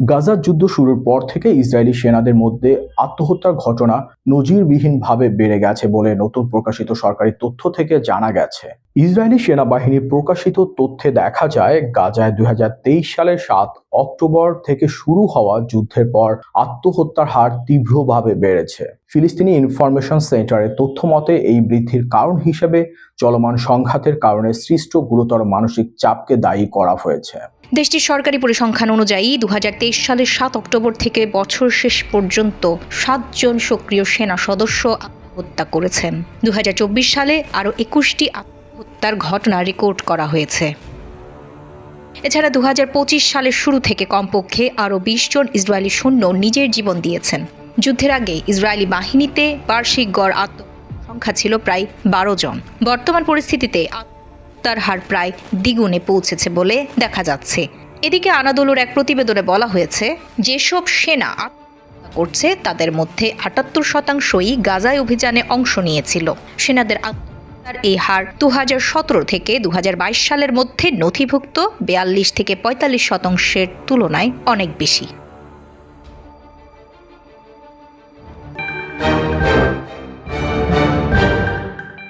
গাজার যুদ্ধ শুরুর পর থেকে ইসরায়েলি সেনাদের মধ্যে আত্মহত্যার ঘটনা নজিরবিহীনভাবে বেড়ে গেছে বলে নতুন প্রকাশিত সরকারি তথ্য থেকে জানা গেছে। ইসরায়েলি সেনাবাহিনীর প্রকাশিত তথ্যে দেখা যায়, গাজায় 2023 সালের 7 অক্টোবর থেকে শুরু হওয়া যুদ্ধের পর আত্মহত্যার হার তীব্রভাবে বেড়েছে। ফিলিস্তিনি ইনফরমেশন সেন্টারের তথ্য মতে, এই বৃদ্ধির কারণ হিসেবে চলমান সংঘাতের কারণে সৃষ্ট গুরুতর মানসিক চাপকে দায়ী করা হয়েছে। দেশটির সরকারি পরিসংখ্যান অনুযায়ী 2023 সালের 7 অক্টোবর থেকে বছর শেষ পর্যন্ত 7 জন সক্রিয় সেনা সদস্য আত্মহত্যা করেছেন। 2024 সালে আরও 21টি আত্মহত্যার ঘটনা রেকর্ড করা হয়েছে। এছাড়া 2025 সালের শুরু থেকে কমপক্ষে আরও 20 জন ইসরায়েলি সৈন্য নিজের জীবন দিয়েছেন। যুদ্ধের আগে ইসরায়েলি বাহিনীতে বার্ষিক গড় আত্মহত্যার সংখ্যা ছিল প্রায় 12 জন। বর্তমান পরিস্থিতিতে তার হার প্রায় দ্বিগুণে পৌঁছেছে বলে দেখা যাচ্ছে। এদিকে আনাদোলুর এক প্রতিবেদনে বলা হয়েছে, যেসব সেনা আত্মহত্যা করছে তাদের মধ্যে 78%ই গাজায় অভিযানে অংশ নিয়েছিল। সেনাদের আত্মহত্যার এই হার 2017 থেকে 2022 সালের মধ্যে নথিভুক্ত 42 থেকে 45% তুলনায় অনেক বেশি।